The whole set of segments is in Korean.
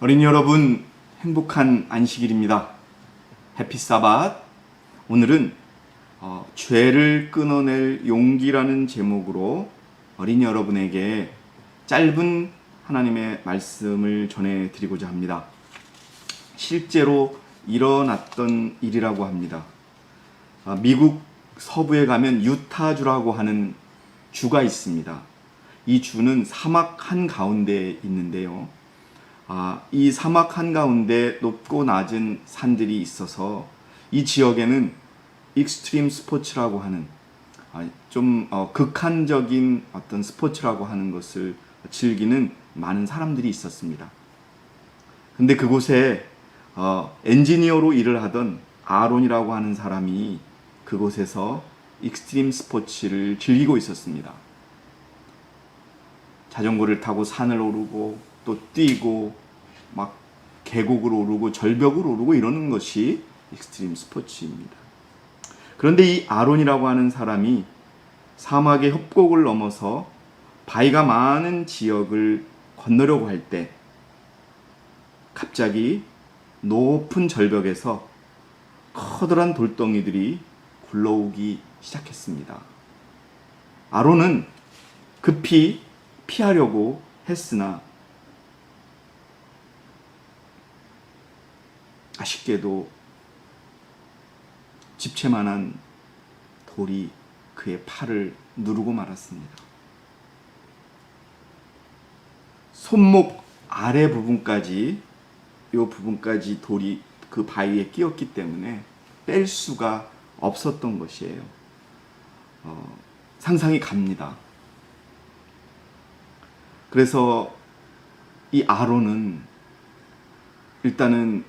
어린이 여러분, 행복한 안식일입니다. 해피 사bat. 오늘은 죄를 끊어낼 용기라는 제목으로 어린이 여러분에게 짧은 하나님의 말씀을 전해드리고자 합니다. 실제로 일어났던 일이라고 합니다. 미국 서부에 가면 유타주라고 하는 주가 있습니다. 이 주는 사막 한가운데에 있는데요. 이 사막 한가운데 높고 낮은 산들이 있어서 이 지역에는 익스트림 스포츠라고 하는 좀 극한적인 어떤 스포츠라고 하는 것을 즐기는 많은 사람들이 있었습니다. 근데 그곳에 엔지니어로 일을 하던 아론이라고 하는 사람이 그곳에서 익스트림 스포츠를 즐기고 있었습니다. 자전거를 타고 산을 오르고 또 뛰고 막 계곡을 오르고 절벽을 오르고 이러는 것이 익스트림 스포츠입니다. 그런데 이 아론이라고 하는 사람이 사막의 협곡을 넘어서 바위가 많은 지역을 건너려고 할 때 갑자기 높은 절벽에서 커다란 돌덩이들이 굴러오기 시작했습니다. 아론은 급히 피하려고 했으나 아쉽게도 집채만한 돌이 그의 팔을 누르고 말았습니다. 손목 아래 부분까지 이 부분까지 돌이 그 바위에 끼었기 때문에 뺄 수가 없었던 것이에요. 상상이 갑니다. 그래서 이 아론은 일단은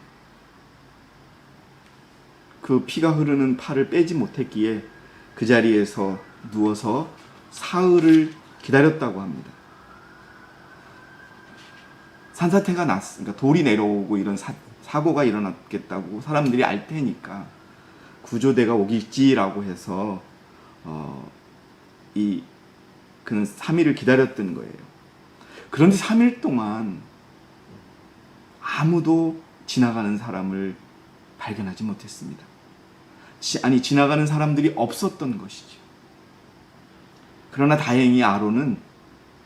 그 피가 흐르는 팔을 빼지 못했기에 그 자리에서 누워서 사흘을 기다렸다고 합니다. 산사태가 났으니까 돌이 내려오고 이런 사고가 일어났겠다고 사람들이 알 테니까 구조대가 오겠지라고 해서 그는 3일을 기다렸던 거예요. 그런데 3일 동안 아무도 지나가는 사람을 발견하지 못했습니다. 지나가는 사람들이 없었던 것이죠. 그러나 다행히 아론은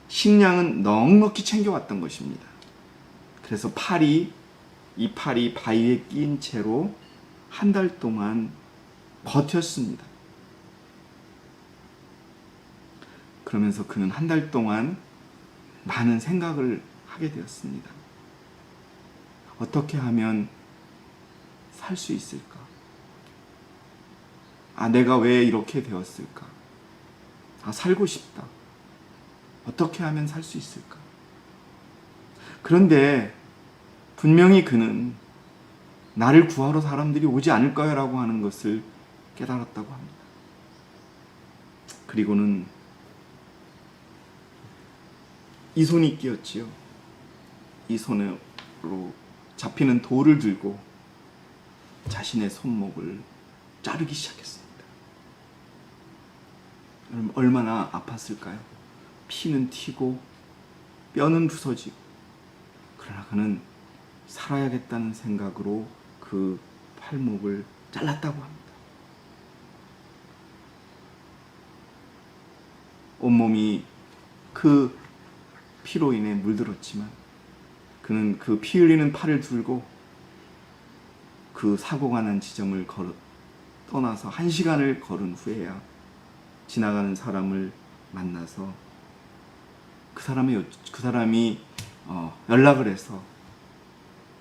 식량은 넉넉히 챙겨왔던 것입니다. 그래서 이 팔이 바위에 낀 채로 한 달 동안 버텼습니다. 그러면서 그는 한 달 동안 많은 생각을 하게 되었습니다. 어떻게 하면 살 수 있을까? 내가 왜 이렇게 되었을까? 살고 싶다. 어떻게 하면 살 수 있을까? 그런데 분명히 그는 나를 구하러 사람들이 오지 않을까요? 라고 하는 것을 깨달았다고 합니다. 그리고는 이 손이 끼었지요. 이 손으로 잡히는 돌을 들고 자신의 손목을 자르기 시작했습니다. 얼마나 아팠을까요? 피는 튀고 뼈는 부서지고, 그러나 그는 살아야겠다는 생각으로 그 팔목을 잘랐다고 합니다. 온몸이 그 피로 인해 물들었지만 그는 그 피 흘리는 팔을 들고 그 사고가 난 지점을 떠나서 1시간을 걸은 후에야 지나가는 사람을 만나서 그 사람이 연락을 해서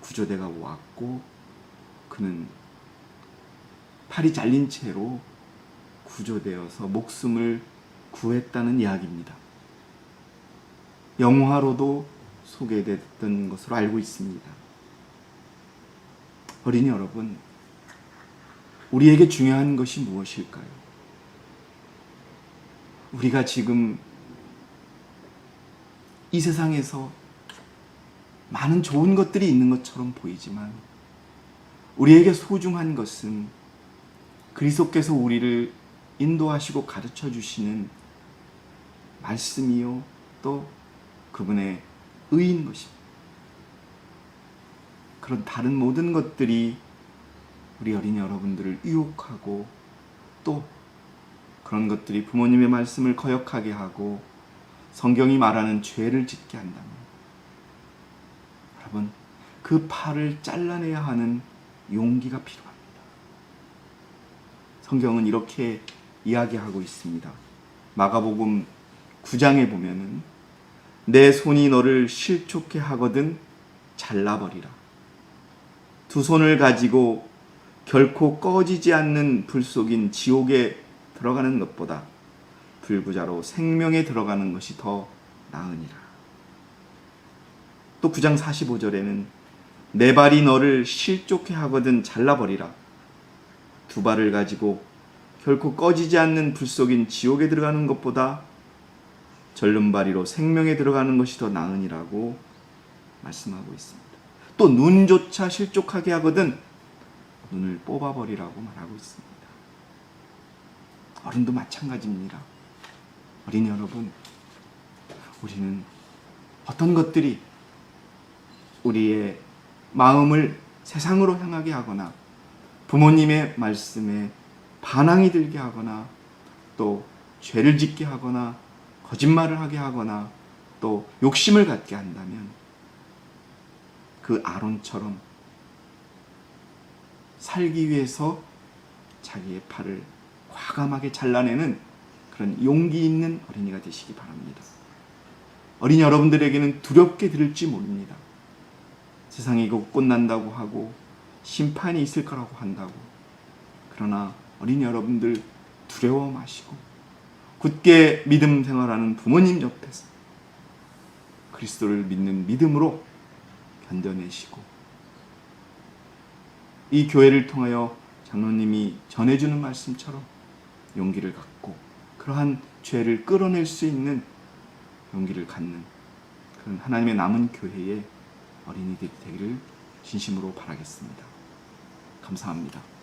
구조대가 왔고 그는 팔이 잘린 채로 구조되어서 목숨을 구했다는 이야기입니다. 영화로도 소개됐던 것으로 알고 있습니다. 어린이 여러분, 우리에게 중요한 것이 무엇일까요? 우리가 지금 이 세상에서 많은 좋은 것들이 있는 것처럼 보이지만 우리에게 소중한 것은 그리스도께서 우리를 인도하시고 가르쳐 주시는 말씀이요 또 그분의 의인 것입니다. 그런 다른 모든 것들이 우리 어린이 여러분들을 유혹하고 또 그런 것들이 부모님의 말씀을 거역하게 하고 성경이 말하는 죄를 짓게 한다면 여러분 그 팔을 잘라내야 하는 용기가 필요합니다. 성경은 이렇게 이야기하고 있습니다. 마가복음 9장에 보면은 내 손이 너를 실족해 하거든 잘라버리라. 두 손을 가지고 결코 꺼지지 않는 불 속인 지옥에 들어가는 것보다 불구자로 생명에 들어가는 것이 더 나으니라. 또 9장 45절에는 내 발이 너를 실족해 하거든 잘라버리라. 두 발을 가지고 결코 꺼지지 않는 불 속인 지옥에 들어가는 것보다 절름발이로 생명에 들어가는 것이 더 나으니라고 말씀하고 있습니다. 또 눈조차 실족하게 하거든 눈을 뽑아버리라고 말하고 있습니다. 어른도 마찬가지입니다. 어린이 여러분, 우리는 어떤 것들이 우리의 마음을 세상으로 향하게 하거나 부모님의 말씀에 반항이 들게 하거나 또 죄를 짓게 하거나 거짓말을 하게 하거나 또 욕심을 갖게 한다면 그 아론처럼 살기 위해서 자기의 팔을 과감하게 잘라내는 그런 용기 있는 어린이가 되시기 바랍니다. 어린이 여러분들에게는 두렵게 들을지 모릅니다. 세상이 꽃난다고 하고 심판이 있을 거라고 한다고. 그러나 어린이 여러분들 두려워 마시고 굳게 믿음 생활하는 부모님 옆에서 그리스도를 믿는 믿음으로 견뎌내시고 이 교회를 통하여 장로님이 전해주는 말씀처럼 용기를 갖고 그러한 죄를 끌어낼 수 있는 용기를 갖는 그런 하나님의 남은 교회의 어린이들이 되기를 진심으로 바라겠습니다. 감사합니다.